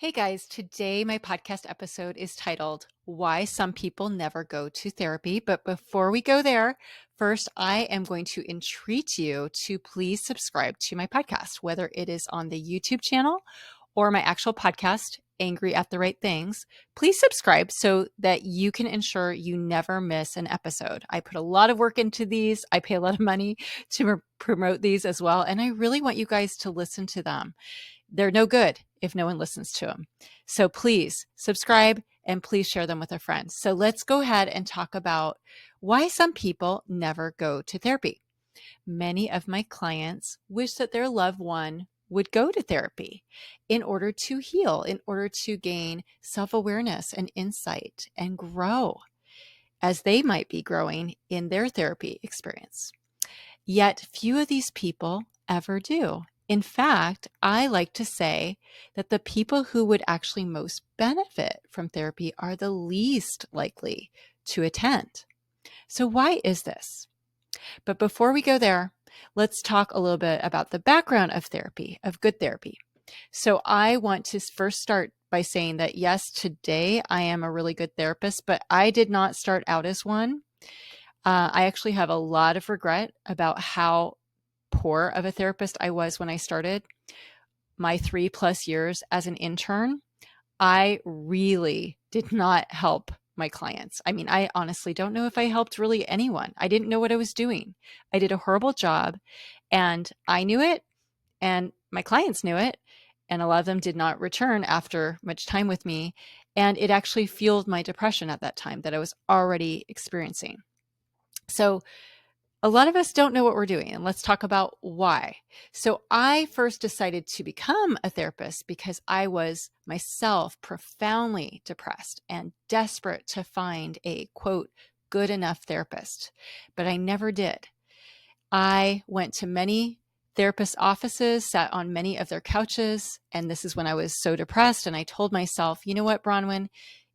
Hey guys, today my podcast episode is titled Why Some People Never Go to Therapy. But before we go there, first I am going to entreat you to please subscribe to my podcast, whether it is on the YouTube channel or my actual podcast, Angry at the Right Things. Please subscribe so that you can ensure you never miss an episode. I put a lot of work into these. I pay a lot of money to promote these as well. And I really want you guys to listen to them. They're no good if no one listens to them. So please subscribe and please share them with a friend. So let's go ahead and talk about why some people never go to therapy. Many of my clients wish that their loved one would go to therapy in order to heal, in order to gain self-awareness and insight and grow as they might be growing in their therapy experience. Yet few of these people ever do. In fact, I like to say that the people who would actually most benefit from therapy are the least likely to attend. So why is this? But before we go there, let's talk a little bit about the background of therapy, of good therapy. So I want to first start by saying that yes, today I am a really good therapist, but I did not start out as one. I actually have a lot of regret about how poor of a therapist I was when I started my 3+ years as an intern. I really did not help my clients. I mean, I honestly don't know if I helped really anyone. I didn't know what I was doing. I did a horrible job and I knew it and my clients knew it. And a lot of them did not return after much time with me. And it actually fueled my depression at that time that I was already experiencing. So a lot of us don't know what we're doing, and let's talk about why. So I first decided to become a therapist because I was myself profoundly depressed and desperate to find a quote, good enough therapist, but I never did. I went to many therapist offices, sat on many of their couches, and this is when I was so depressed. And I told myself, you know what, Bronwyn,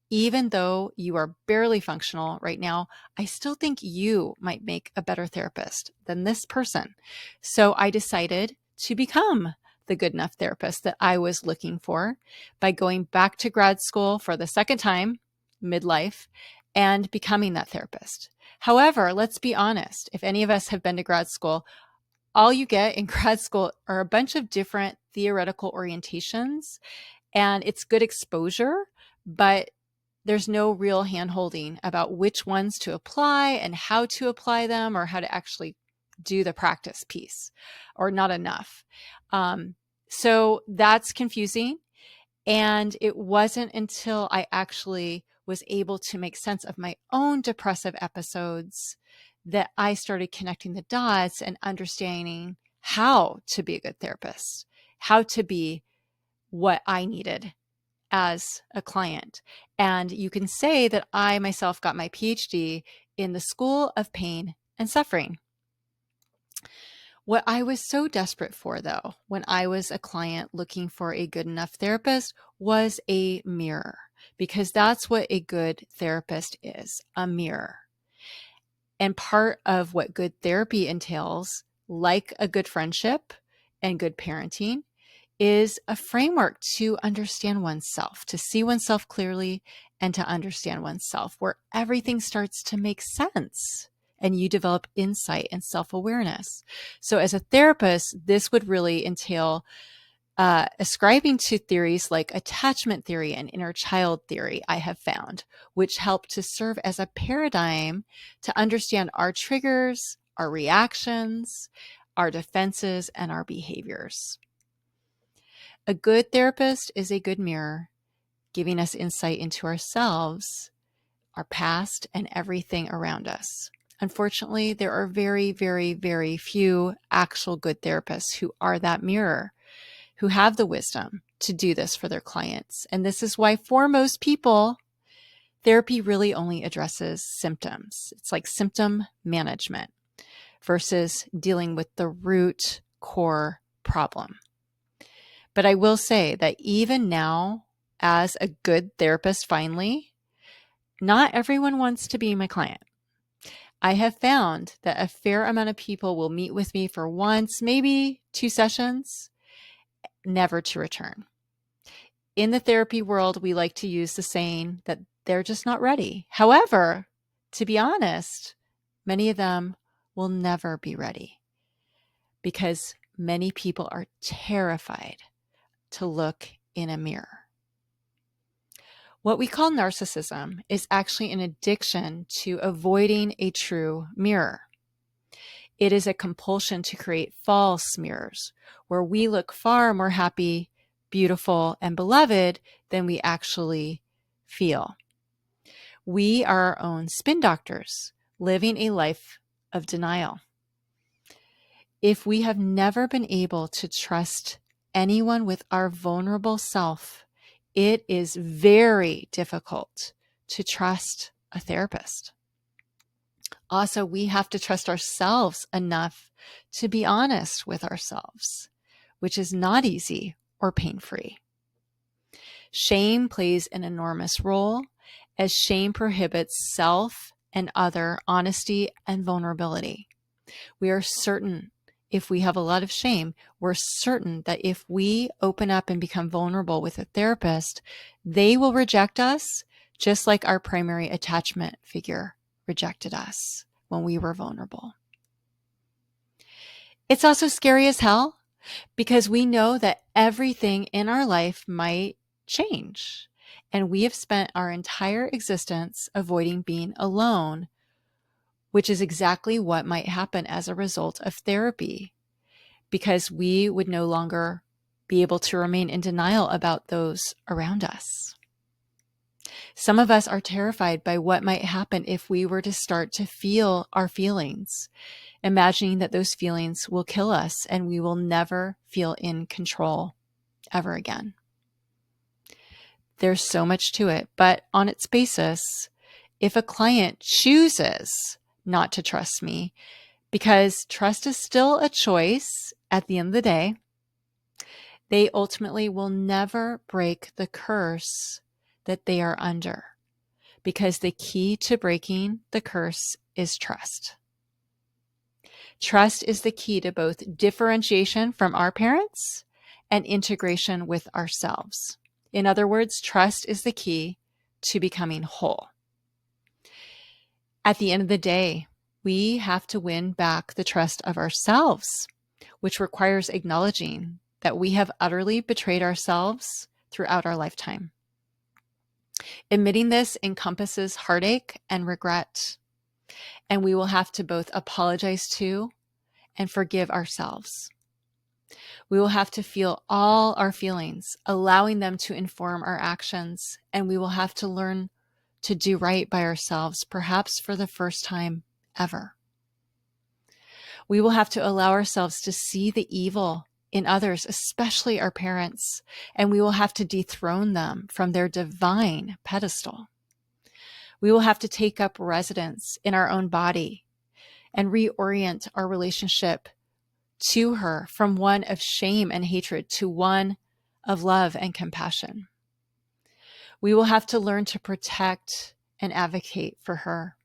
even though you are barely functional right now, I still think you might make a better therapist than this person. So I decided to become the good enough therapist that I was looking for by going back to grad school for the second time, midlife, and becoming that therapist. However, let's be honest, if any of us have been to grad school, all you get in grad school are a bunch of different theoretical orientations, and it's good exposure, but there's no real hand-holding about which ones to apply and how to apply them or how to actually do the practice piece, or not enough. So that's confusing. And it wasn't until I actually was able to make sense of my own depressive episodes that I started connecting the dots and understanding how to be a good therapist, how to be what I needed as a client. And you can say that I myself got my PhD in the School of Pain and Suffering. What I was so desperate for, though, when I was a client looking for a good enough therapist, was a mirror, because that's what a good therapist is, a mirror. And part of what good therapy entails, like a good friendship and good parenting, is a framework to understand oneself, to see oneself clearly, and to understand oneself, where everything starts to make sense and you develop insight and self-awareness. So as a therapist, this would really entail ascribing to theories like attachment theory and inner child theory, I have found, which help to serve as a paradigm to understand our triggers, our reactions, our defenses, and our behaviors. A good therapist is a good mirror, giving us insight into ourselves, our past, and everything around us. Unfortunately, there are very, very, very few actual good therapists who are that mirror, who have the wisdom to do this for their clients. And this is why for most people, therapy really only addresses symptoms. It's like symptom management versus dealing with the root core problem. But I will say that even now, as a good therapist, finally, not everyone wants to be my client. I have found that a fair amount of people will meet with me for once, maybe 2 sessions, never to return. In the therapy world, we like to use the saying that they're just not ready. However, to be honest, many of them will never be ready because many people are terrified to look in a mirror. What we call narcissism is actually an addiction to avoiding a true mirror. It is a compulsion to create false mirrors where we look far more happy, beautiful, and beloved than we actually feel. We are our own spin doctors, living a life of denial. If we have never been able to trust anyone with our vulnerable self, it is very difficult to trust a therapist. Also, we have to trust ourselves enough to be honest with ourselves, which is not easy or pain-free. Shame plays an enormous role, as shame prohibits self and other honesty and vulnerability. We are certain, if we have a lot of shame, we're certain that if we open up and become vulnerable with a therapist, they will reject us just like our primary attachment figure rejected us when we were vulnerable. It's also scary as hell because we know that everything in our life might change. And we have spent our entire existence avoiding being alone, which is exactly what might happen as a result of therapy, because we would no longer be able to remain in denial about those around us. Some of us are terrified by what might happen if we were to start to feel our feelings, imagining that those feelings will kill us and we will never feel in control ever again. There's so much to it, but on its basis, if a client chooses not to trust me, because trust is still a choice at the end of the day, they ultimately will never break the curse that they are under, because the key to breaking the curse is trust. Trust is the key to both differentiation from our parents and integration with ourselves. In other words, trust is the key to becoming whole. At the end of the day, we have to win back the trust of ourselves, which requires acknowledging that we have utterly betrayed ourselves throughout our lifetime. Admitting this encompasses heartache and regret, and we will have to both apologize to and forgive ourselves. We will have to feel all our feelings, allowing them to inform our actions, and we will have to learn to do right by ourselves, perhaps for the first time ever. We will have to allow ourselves to see the evil in others, especially our parents, and we will have to dethrone them from their divine pedestal. We will have to take up residence in our own body and reorient our relationship to her from one of shame and hatred to one of love and compassion. We will have to learn to protect and advocate for her,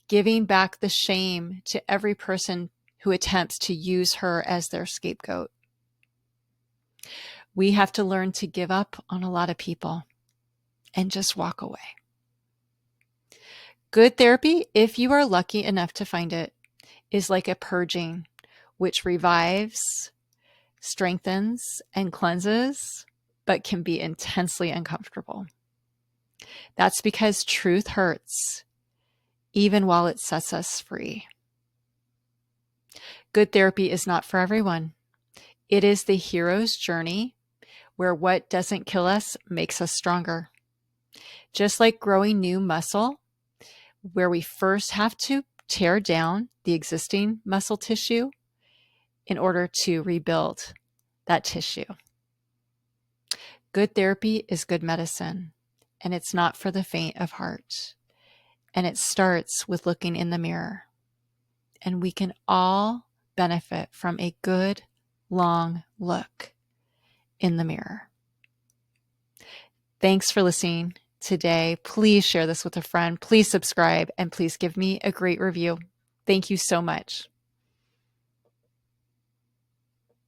giving back the shame to every person who attempts to use her as their scapegoat. We have to learn to give up on a lot of people and just walk away. Good therapy, if you are lucky enough to find it, is like a purging, which revives, strengthens, and cleanses, but can be intensely uncomfortable. That's because truth hurts, even while it sets us free. Good therapy is not for everyone. It is the hero's journey where what doesn't kill us makes us stronger. Just like growing new muscle, where we first have to tear down the existing muscle tissue in order to rebuild that tissue. Good therapy is good medicine, and it's not for the faint of heart. And it starts with looking in the mirror. And we can all benefit from a good, long look in the mirror. Thanks for listening today. Please share this with a friend. Please subscribe, and please give me a great review. Thank you so much.